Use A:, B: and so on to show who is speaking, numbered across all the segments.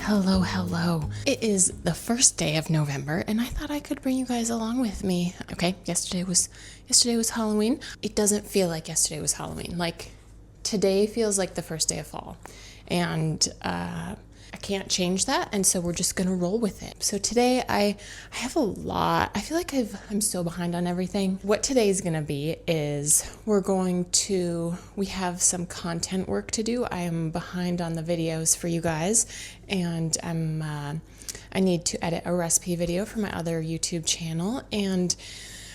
A: Hello. It is the first day of November, and I thought I could bring you guys along with me. Okay, yesterday was Halloween. It doesn't feel like yesterday was Halloween. Like today feels like the first day of fall, and I can't change that, and so we're just gonna roll with it. So today I have a lot. I feel like I'm so behind on everything. What today's gonna be is we have some content work to do. I am behind on the videos for you guys, and I need to edit a recipe video for my other YouTube channel, and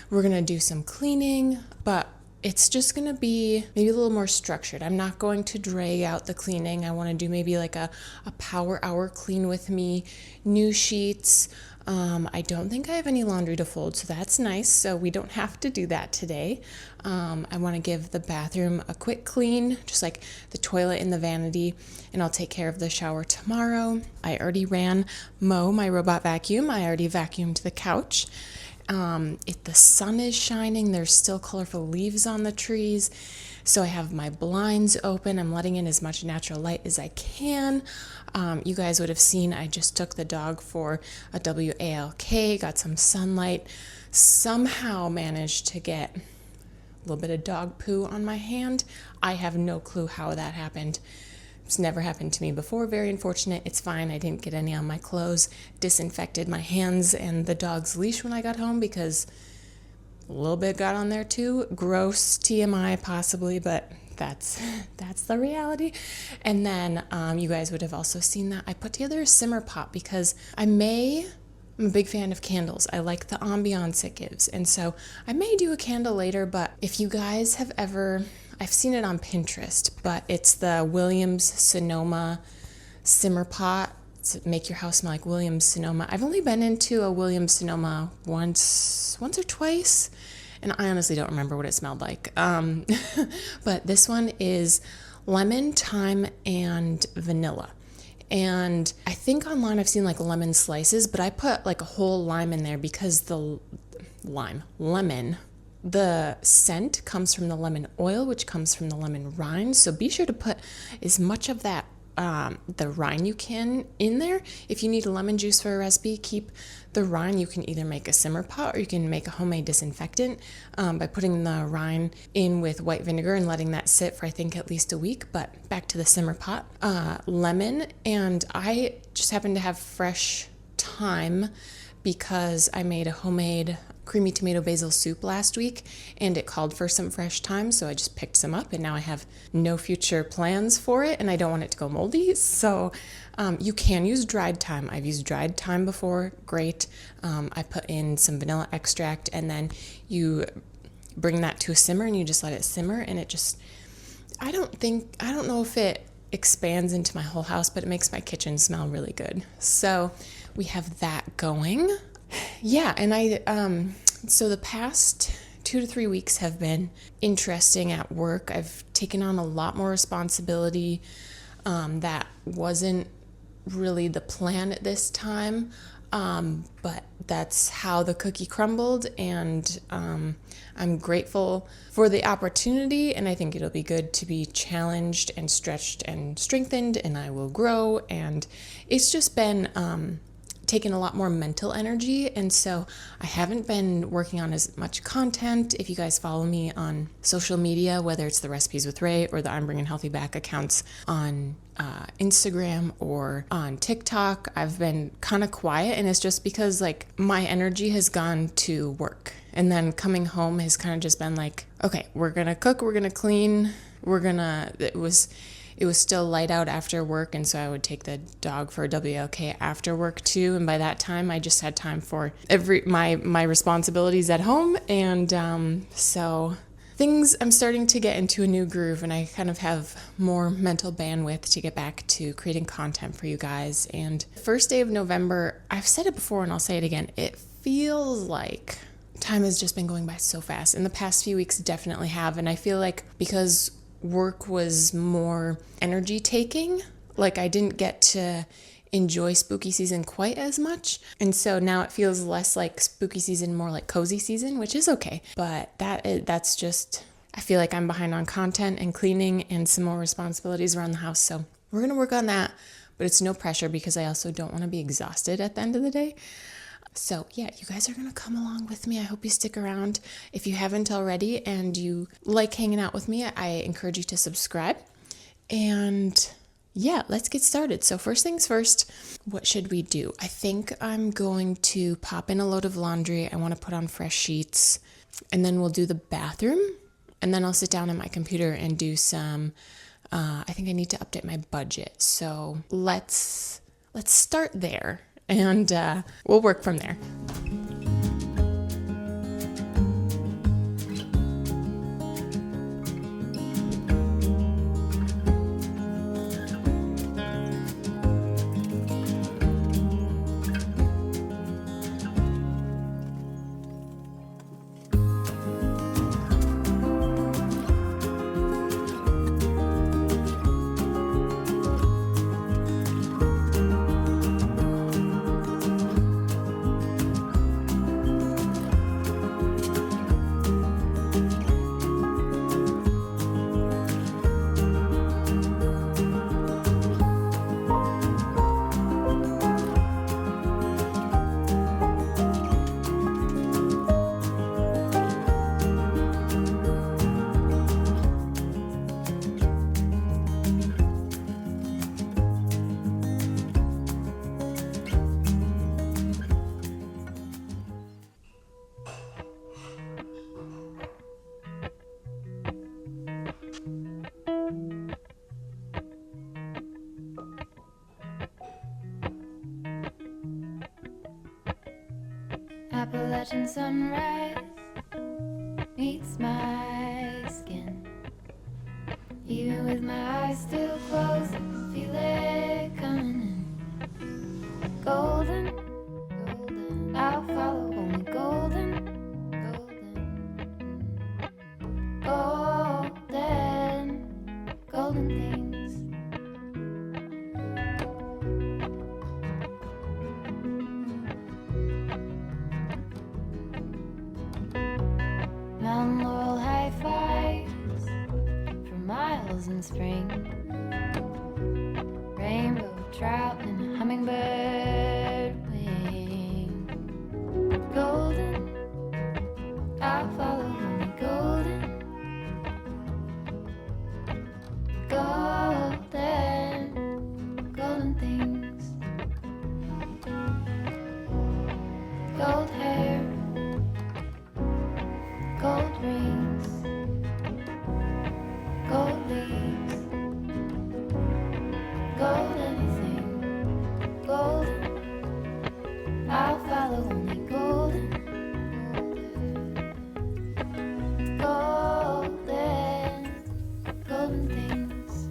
A: we're gonna do some cleaning, but it's just going to be maybe a little more structured. I'm not going to drag out the cleaning. I want to do maybe like a power hour clean with me, new sheets. I don't think I have any laundry to fold, so that's nice. So we don't have to do that today. I want to give the bathroom a quick clean, just like the toilet and the vanity, and I'll take care of the shower tomorrow. I already ran Mo, my robot vacuum. I already vacuumed the couch. If the sun is shining, there's still colorful leaves on the trees. So I have my blinds open. I'm letting in as much natural light as I can. You guys would have seen I just took the dog for a WALK, got some sunlight, somehow managed to get a little bit of dog poo on my hand. I have no clue how that happened. It's never happened to me before. Very unfortunate. It's fine. I didn't get any on my clothes. Disinfected my hands and the dog's leash when I got home because a little bit got on there too. Gross TMI possibly, but that's the reality. And then you guys would have also seen that I put together a simmer pot because I'm a big fan of candles. I like the ambiance it gives. And so I may do a candle later, but if you guys have I've seen it on Pinterest, but it's the Williams Sonoma simmer pot to make your house smell like Williams Sonoma. I've only been into a Williams Sonoma once or twice, and I honestly don't remember what it smelled like. But this one is lemon, thyme, and vanilla. And I think online I've seen like lemon slices, but I put like a whole lime in there because the scent comes from the lemon oil, which comes from the lemon rind. So be sure to put as much of that, the rind you can in there. If you need lemon juice for a recipe, keep the rind. You can either make a simmer pot or you can make a homemade disinfectant by putting the rind in with white vinegar and letting that sit for I think at least a week. But back to the simmer pot. Lemon, and I just happen to have fresh thyme because I made a homemade creamy tomato basil soup last week and it called for some fresh thyme, so I just picked some up and now I have no future plans for it and I don't want it to go moldy. So you can use dried thyme. I've used dried thyme before, great. I put in some vanilla extract and then you bring that to a simmer and you just let it simmer, and it just, I don't know if it expands into my whole house, but it makes my kitchen smell really good. So we have that going. Yeah, and so the past 2 to 3 weeks have been interesting at work. I've taken on a lot more responsibility. That wasn't really the plan at this time, but that's how the cookie crumbled, and I'm grateful for the opportunity, and I think it'll be good to be challenged and stretched and strengthened, and I will grow, and it's just been taken a lot more mental energy, and so I haven't been working on as much content. If you guys follow me on social media, whether it's the Recipes with Ray or the I'm Bringing Healthy Back accounts on Instagram or on TikTok, I've been kind of quiet, and it's just because like my energy has gone to work, and then coming home has kind of just been like, okay, we're gonna cook, we're gonna clean, it was still light out after work, and so I would take the dog for a WLK after work too, and by that time I just had time for my responsibilities at home, and so I'm starting to get into a new groove, and I kind of have more mental bandwidth to get back to creating content for you guys. And first day of November, I've said it before and I'll say it again, it feels like time has just been going by so fast, and the past few weeks definitely have, and I feel like because work was more energy taking, like I didn't get to enjoy spooky season quite as much, and so now it feels less like spooky season, more like cozy season, which is okay, but that's just, I feel like I'm behind on content and cleaning and some more responsibilities around the house, so we're gonna work on that. but it's no pressure because I also don't want to be exhausted at the end of the day. So yeah, you guys are going to come along with me. I hope you stick around. If you haven't already and you like hanging out with me, I encourage you to subscribe. And yeah, let's get started. So first things first, what should we do? I think I'm going to pop in a load of laundry. I want to put on fresh sheets, and then we'll do the bathroom, and then I'll sit down at my computer and do some, I think I need to update my budget. So let's start there, and we'll work from there.
B: Appalachian sunrise meets my skin. Even with my eyes still closed, I can feel it coming in. Golden, golden, I'll follow only golden, golden, golden, golden things. Mountain laurel high fives for miles in spring. Rainbow trout and a hummingbird wing. Golden, I'll follow only golden, golden, golden things. Gold hair, gold rings, gold leaves, gold anything, golden, I'll follow only golden, golden, golden things.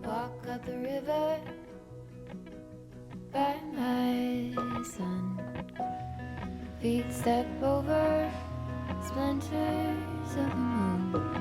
B: Walk up the river by my sun. Feet step over splinters of the moon.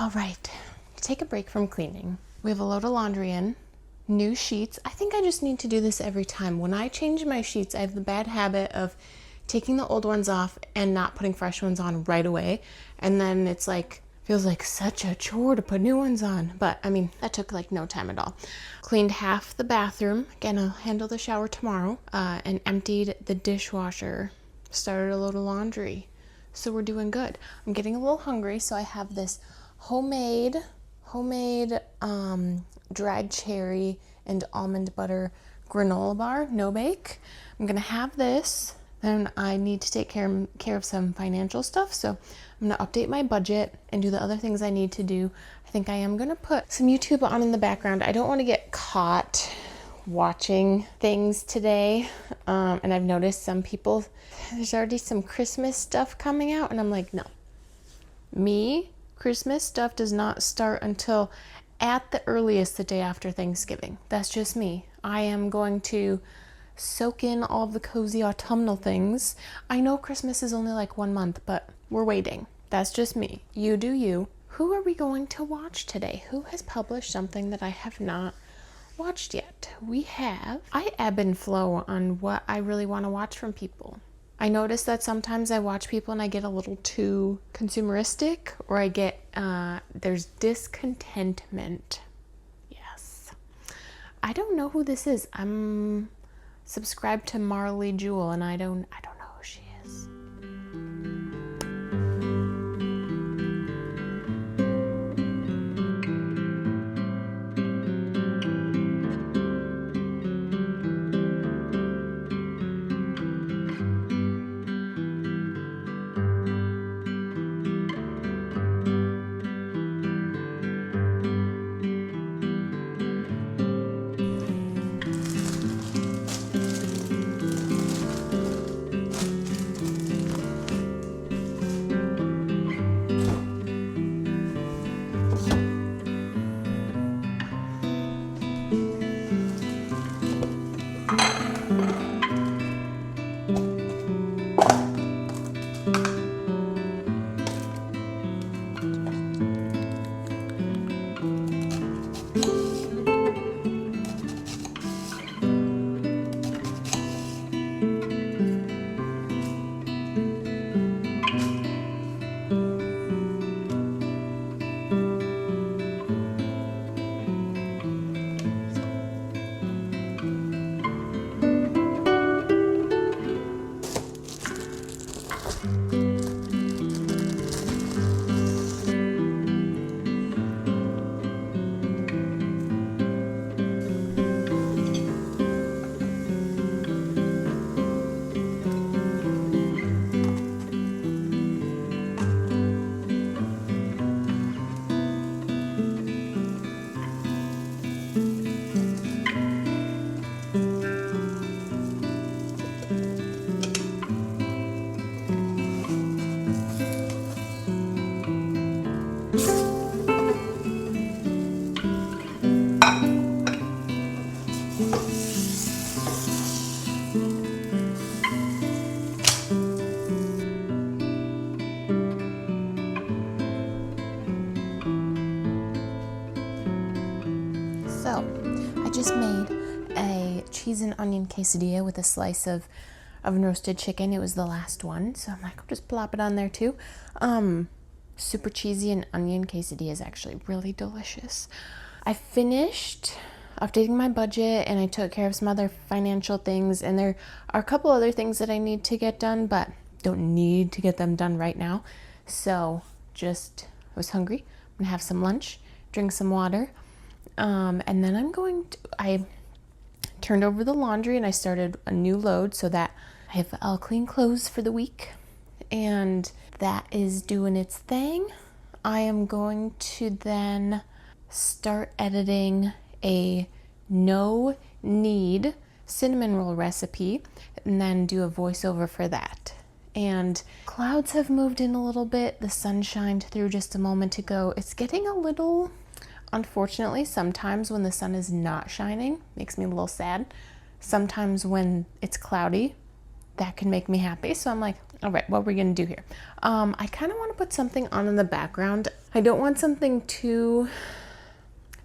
A: All right, take a break from cleaning. We have a load of laundry in, new sheets. I think I just need to do this every time. When I change my sheets, I have the bad habit of taking the old ones off and not putting fresh ones on right away. And then it's like, feels like such a chore to put new ones on. But I mean, that took like no time at all. Cleaned half the bathroom. Again, I'll handle the shower tomorrow. And emptied the dishwasher. Started a load of laundry. So we're doing good. I'm getting a little hungry, so I have this homemade dried cherry and almond butter granola bar, no bake. I'm gonna have this. Then I need to take care of some financial stuff, so I'm gonna update my budget and do the other things I need to do. I think I am gonna put some YouTube on in the background. I don't want to get caught watching things today, and I've noticed some people, there's already some Christmas stuff coming out, and I'm like, no, Christmas stuff does not start until at the earliest the day after Thanksgiving. That's just me. I am going to soak in all the cozy autumnal things. I know Christmas is only like 1 month, but we're waiting. That's just me. You do you. Who are we going to watch today? Who has published something that I have not watched yet? I ebb and flow on what I really want to watch from people. I notice that sometimes I watch people and I get a little too consumeristic, or I get, there's discontentment. Yes. I don't know who this is. I'm subscribed to Marley Jewel, and I don't know who she is. So, I just made a cheese and onion quesadilla with a slice of roasted chicken. It was the last one, so I'm like, I'll just plop it on there too. Super cheesy and onion quesadilla is actually really delicious. I finished updating my budget and I took care of some other financial things, and there are a couple other things that I need to get done, but don't need to get them done right now. So I was hungry. I'm gonna have some lunch, drink some water, and then I turned over the laundry and I started a new load so that I have all clean clothes for the week, and that is doing its thing. I am going to then start editing a No-Knead cinnamon roll recipe and then do a voiceover for that. And clouds have moved in a little bit. The sun shined through just a moment ago. It's getting a little, unfortunately, sometimes when the sun is not shining, makes me a little sad. Sometimes when it's cloudy, that can make me happy. So I'm like, all right, what are we gonna do here? I kind of want to put something on in the background. I don't want something too,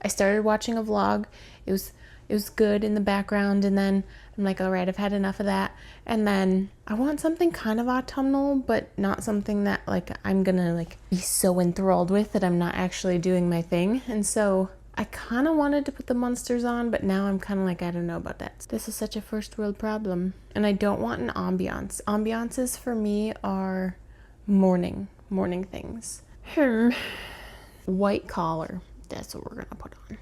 A: I started watching a vlog. It It was good in the background, and then I'm like, all right, I've had enough of that. And then I want something kind of autumnal, but not something that like I'm gonna like be so enthralled with that I'm not actually doing my thing. And so I kind of wanted to put the Munsters on, but now I'm kind of like, I don't know about that. This is such a first world problem. And I don't want an ambiance. Ambiances for me are morning things. White collar. That's what we're gonna put on.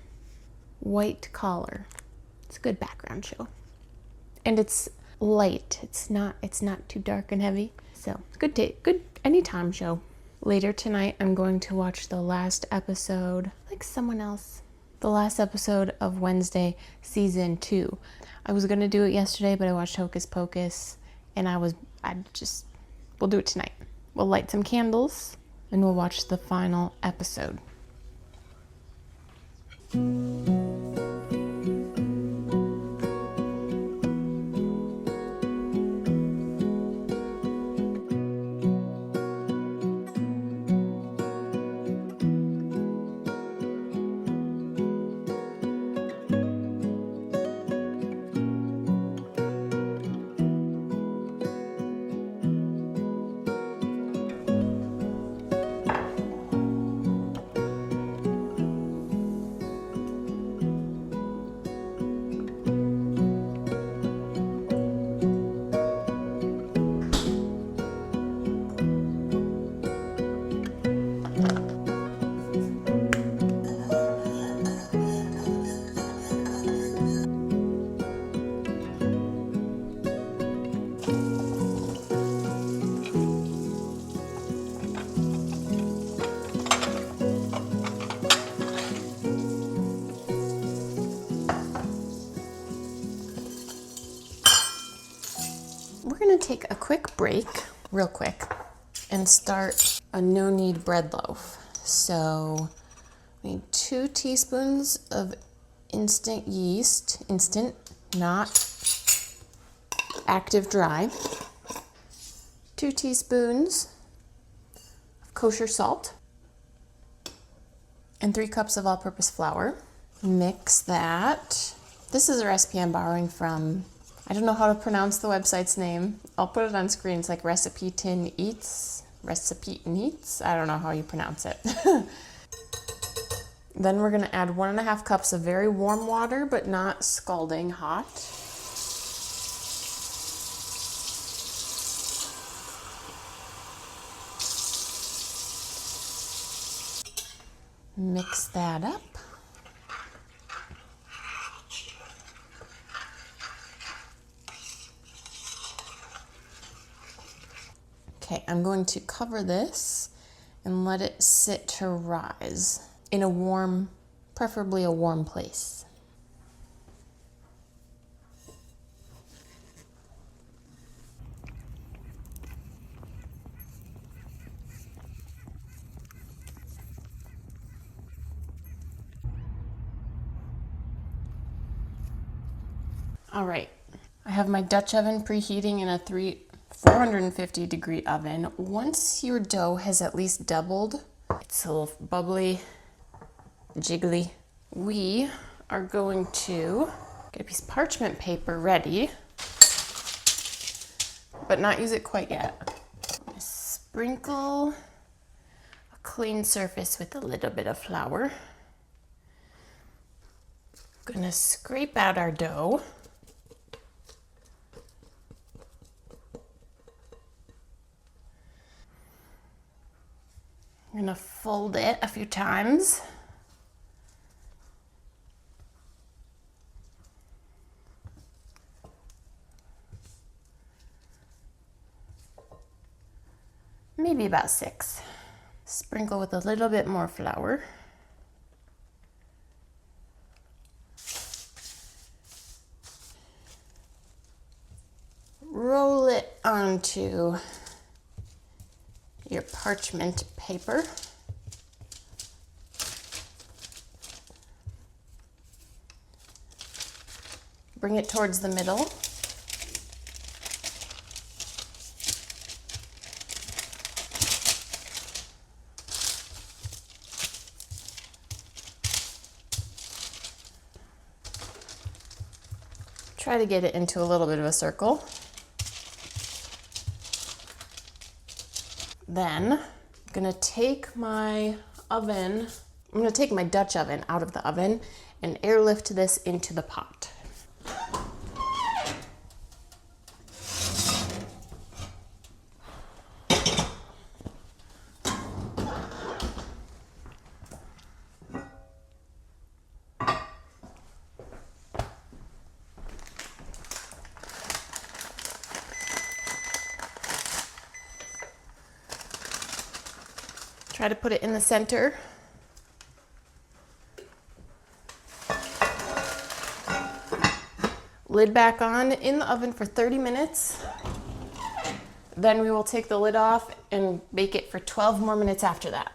A: White collar. It's a good background show. And it's light. It's not too dark and heavy. So good anytime show. Later tonight I'm going to watch the last episode, like someone else. The last episode of Wednesday season 2. I was gonna do it yesterday, but I watched Hocus Pocus and we'll do it tonight. We'll light some candles and we'll watch the final episode. We're gonna take a quick break, real quick, and start a no-knead bread loaf. So we need 2 teaspoons of instant yeast, not active dry. 2 teaspoons of kosher salt, and 3 cups of all-purpose flour. Mix that. This is a recipe I'm borrowing from, I don't know how to pronounce the website's name. I'll put it on screen. It's like Recipe Eats. I don't know how you pronounce it. Then we're gonna add 1.5 cups of very warm water, but not scalding hot. Mix that up. Okay, I'm going to cover this and let it sit to rise in a warm, preferably a warm place. All right, I have my Dutch oven preheating in a 450 degree oven. Once your dough has at least doubled, it's a little bubbly, jiggly, we are going to get a piece of parchment paper ready, but not use it quite yet. Sprinkle a clean surface with a little bit of flour. Gonna scrape out our dough. I'm gonna fold it a few times. Maybe about 6. Sprinkle with a little bit more flour. Roll it onto your parchment paper. Bring it towards the middle. Try to get it into a little bit of a circle. Then I'm gonna take my oven, I'm gonna take my Dutch oven out of the oven and airlift this into the pot. Try to put it in the center. Lid back on in the oven for 30 minutes. Then we will take the lid off and bake it for 12 more minutes after that.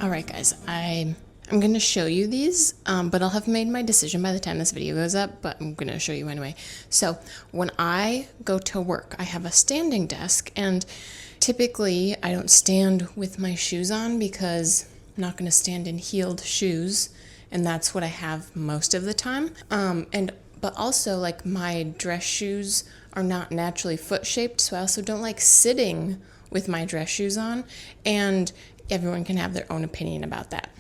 A: All right, guys, I'm going to show you these, but I'll have made my decision by the time this video goes up, but I'm going to show you anyway. So when I go to work, I have a standing desk, and typically I don't stand with my shoes on because I'm not going to stand in heeled shoes, and that's what I have most of the time. But also, like, my dress shoes are not naturally foot shaped, so I also don't like sitting with my dress shoes on, and everyone can have their own opinion about that.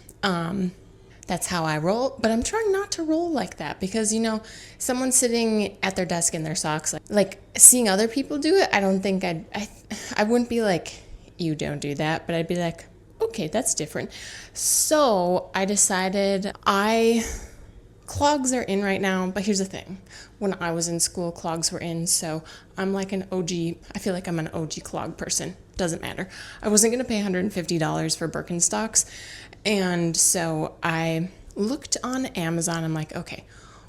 A: That's how I roll, but I'm trying not to roll like that because, you know, someone sitting at their desk in their socks, like seeing other people do it, I don't think I wouldn't be like, you don't do that, but I'd be like, okay, that's different. So I decided clogs are in right now, but here's the thing. When I was in school, clogs were in, so I'm like an OG, I feel like I'm an OG clog person. Doesn't matter. I wasn't going to pay $150 for Birkenstocks, and so I looked on Amazon. I'm like, okay,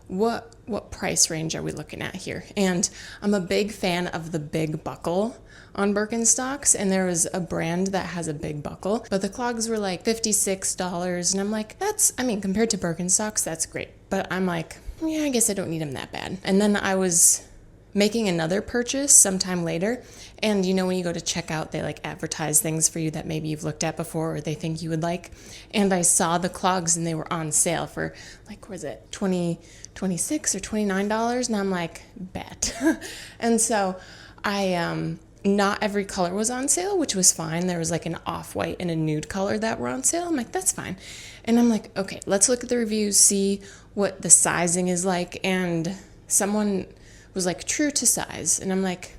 A: what price range are we looking at here? And I'm a big fan of the big buckle on Birkenstocks, and there was a brand that has a big buckle, but the clogs were like $56, and I'm like, compared to Birkenstocks, that's great. But I'm like, yeah, I guess I don't need them that bad. And then I was making another purchase sometime later, and you know when you go to checkout, they like advertise things for you that maybe you've looked at before or they think you would like, and I saw the clogs and they were on sale for like, was it $26 or $29, and I'm like, bet. And so not every color was on sale, which was fine. There was like an off-white and a nude color that were on sale. I'm like, that's fine. And I'm like, okay, let's look at the reviews, see what the sizing is like. And someone was like, true to size. And I'm like,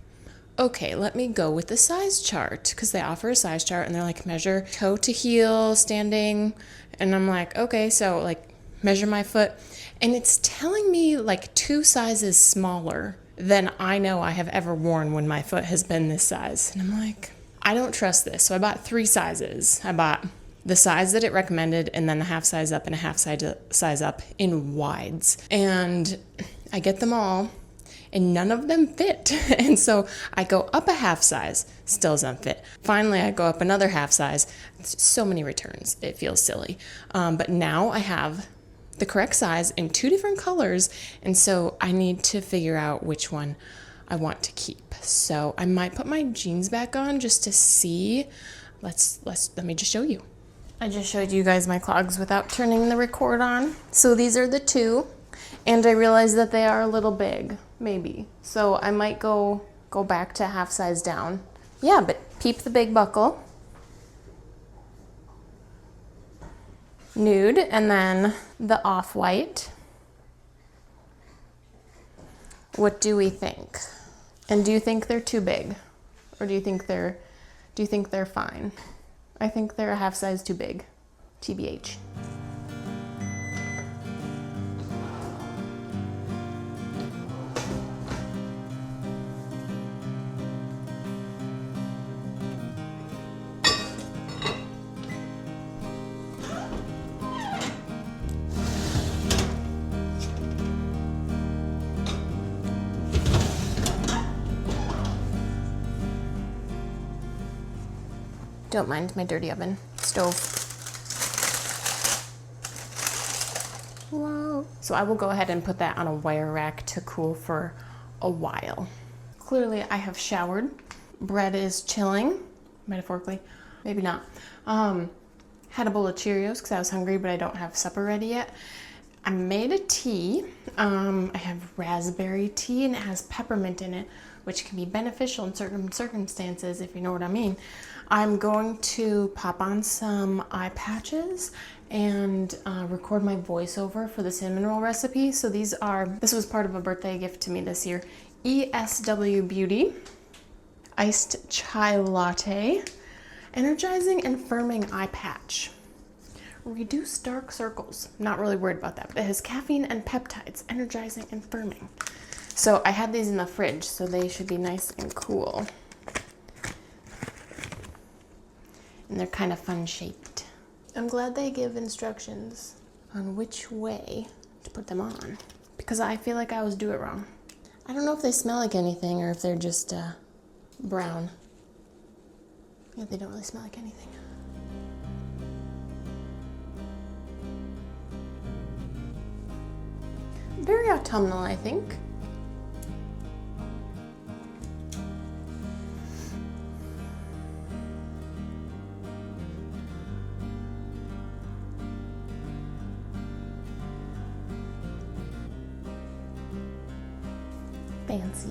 A: okay, let me go with the size chart, because they offer a size chart and they're like, measure toe to heel, standing. And I'm like, okay, so like measure my foot. And it's telling me like 2 sizes smaller than I know I have ever worn when my foot has been this size. And I'm like, I don't trust this. So I bought 3 sizes. I bought the size that it recommended, and then a half size up and a half size up in wides. And I get them all, and none of them fit. And so I go up a half size, still doesn't fit. Finally, I go up another half size. So many returns, it feels silly. But now I have the correct size in 2 different colors, and so I need to figure out which one I want to keep. So I might put my jeans back on just to see. Let me just show you. I just showed you guys my clogs without turning the record on. So these are the 2, and I realized that they are a little big, maybe. So I might go back to half size down. Yeah, but peep the big buckle. Nude, and then the off-white. What do we think? And do you think they're too big? Or do you think they're fine? I think they're a half size too big, TBH. Don't mind my dirty oven. Stove. Whoa. So I will go ahead and put that on a wire rack to cool for a while. Clearly I have showered. Bread is chilling, metaphorically, maybe not. Had a bowl of Cheerios because I was hungry, but I don't have supper ready yet. I made a tea. I have raspberry tea and it has peppermint in it, which can be beneficial in certain circumstances, if you know what I mean. I'm going to pop on some eye patches and record my voiceover for the cinnamon roll recipe. So this was part of a birthday gift to me this year. ESW Beauty, iced chai latte, energizing and firming eye patch. Reduce dark circles. Not really worried about that, but it has caffeine and peptides, energizing and firming. So I had these in the fridge, so they should be nice and cool. And they're kind of fun shaped. I'm glad they give instructions on which way to put them on, because I feel like I always do it wrong. I don't know if they smell like anything or if they're just brown. Yeah, they don't really smell like anything. Very autumnal, I think. Fancy.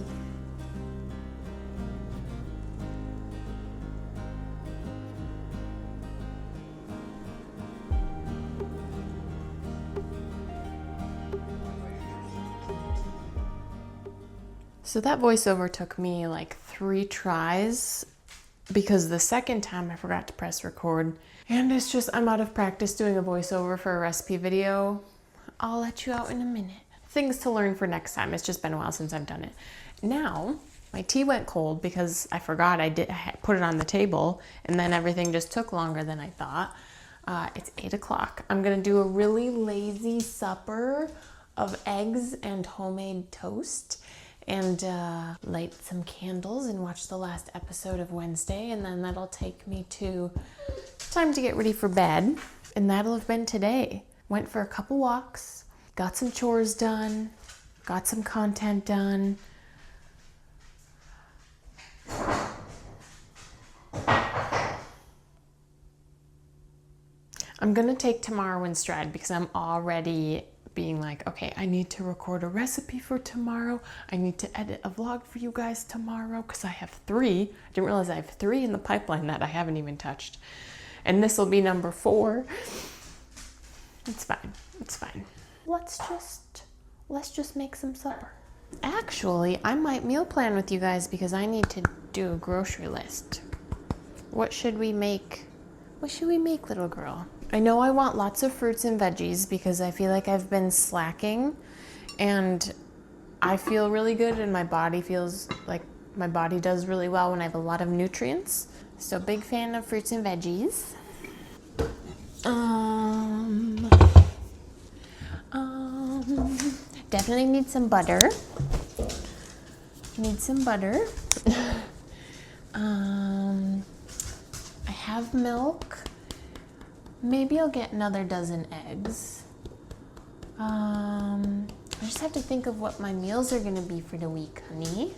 A: So that voiceover took me like 3 tries because the second time I forgot to press record, and it's just I'm out of practice doing a voiceover for a recipe video. I'll let you out in a minute. Things to learn for next time. It's just been a while since I've done it. Now, my tea went cold because I forgot I put it on the table, and then everything just took longer than I thought. It's 8 o'clock. I'm gonna do a really lazy supper of eggs and homemade toast, and light some candles and watch the last episode of Wednesday, and then that'll take me to time to get ready for bed, and that'll have been today. Went for a couple walks, got some chores done, got some content done. I'm gonna take tomorrow in stride because I'm already being like, okay, I need to record a recipe for tomorrow. I need to edit a vlog for you guys tomorrow because I have 3. I didn't realize I have 3 in the pipeline that I haven't even touched. And this will be number 4. It's fine, it's fine. Let's just make some supper. Actually, I might meal plan with you guys because I need to do a grocery list. What should we make? What should we make, little girl? I know I want lots of fruits and veggies because I feel like I've been slacking, and I feel really good and my body feels like my body does really well when I have a lot of nutrients. So big fan of fruits and veggies. Definitely need some butter. Need some butter. I have milk. Maybe I'll get another dozen eggs. I just have to think of what my meals are gonna be for the week, honey.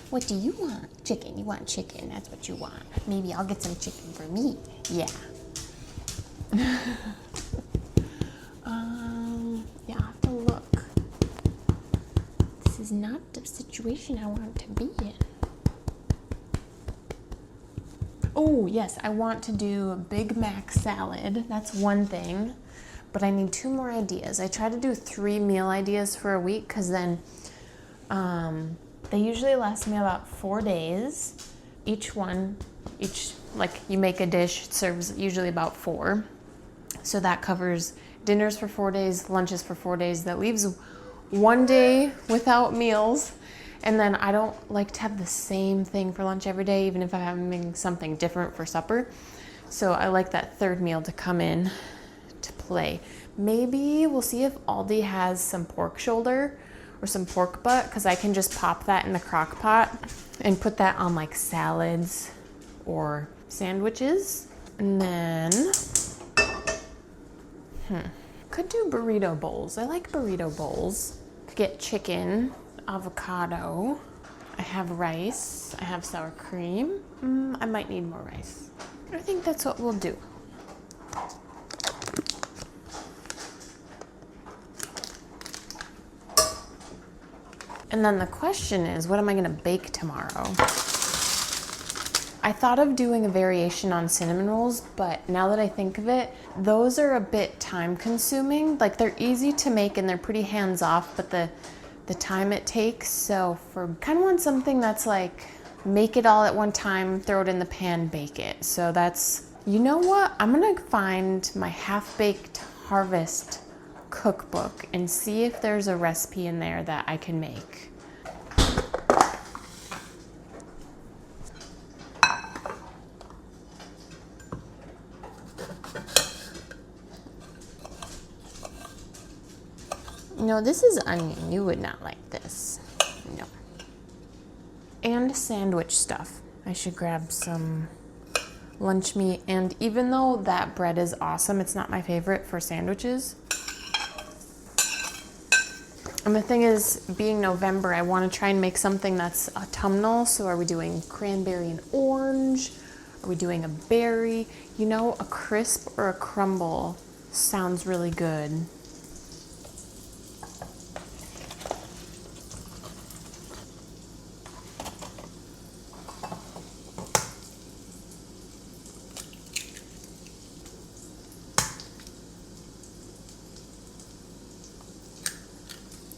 A: What do you want? Chicken. You want chicken. That's what you want. Maybe I'll get some chicken for me. Yeah. Yeah, I'll have to look. This is not the situation I want to be in. Oh, yes, I want to do a Big Mac salad. That's one thing, but I need 2 more ideas. I try to do 3 meal ideas for a week because then they usually last me about 4 days. Like you make a dish, it serves usually about 4. So that covers dinners for 4 days, lunches for 4 days. That leaves 1 day without meals. And then I don't like to have the same thing for lunch every day, even if I'm having something different for supper. So I like that 3rd meal to come in to play. Maybe we'll see if Aldi has some pork shoulder or some pork butt, because I can just pop that in the crock pot and put that on like salads or sandwiches. And then, could do burrito bowls. I like burrito bowls. Could get chicken, avocado. I have rice. I have sour cream. I might need more rice. I think that's what we'll do. And then the question is, what am I gonna bake tomorrow? I thought of doing a variation on cinnamon rolls, but now that I think of it, those are a bit time consuming. Like, they're easy to make and they're pretty hands off, but the time it takes. So kind of want something that's like, make it all at one time, throw it in the pan, bake it. So that's, you know what? I'm gonna find my half-baked harvest cookbook and see if there's a recipe in there that I can make. No, this is onion. You would not like this. No. And sandwich stuff. I should grab some lunch meat. And even though that bread is awesome, it's not my favorite for sandwiches. And the thing is, being November, I want to try and make something that's autumnal. So are we doing cranberry and orange? Are we doing a berry? You know, a crisp or a crumble sounds really good.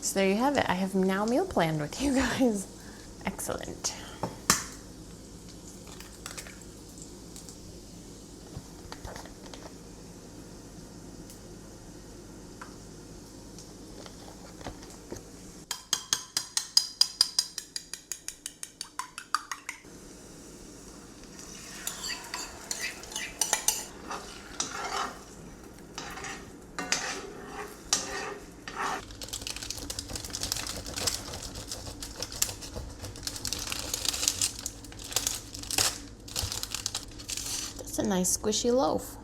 A: So there you have it. I have now meal planned with you guys. Excellent. That's a nice squishy loaf.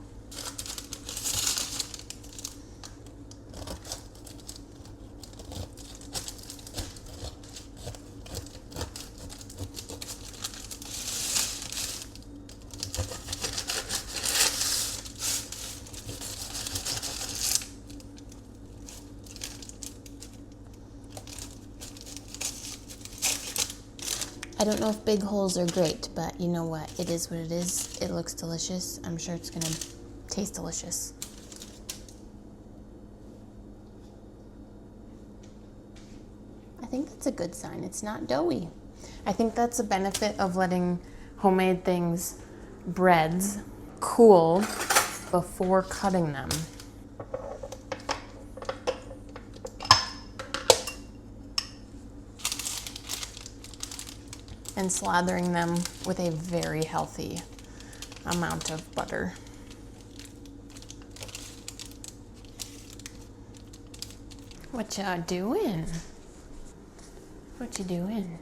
A: I don't know if big holes are great, but you know what? It is what it is. It looks delicious. I'm sure it's gonna taste delicious. I think that's a good sign. It's not doughy. I think that's a benefit of letting homemade things, breads, cool before cutting them. And slathering them with a very healthy amount of butter. What y'all doing? What you doing?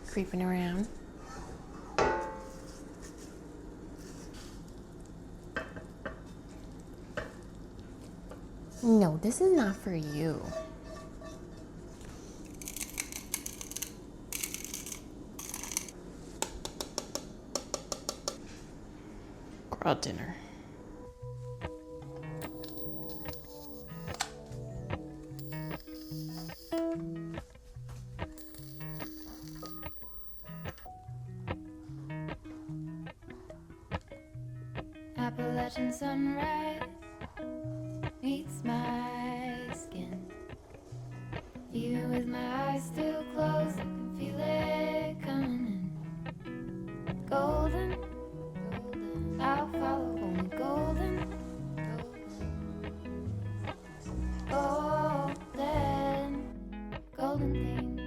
A: Creeping around? No, this is not for you. Grilled dinner.
B: Appalachian sunrise meets my skin. Even with my eyes still closed, I can feel it coming in. Golden, golden, I'll follow only golden, golden, golden, golden things.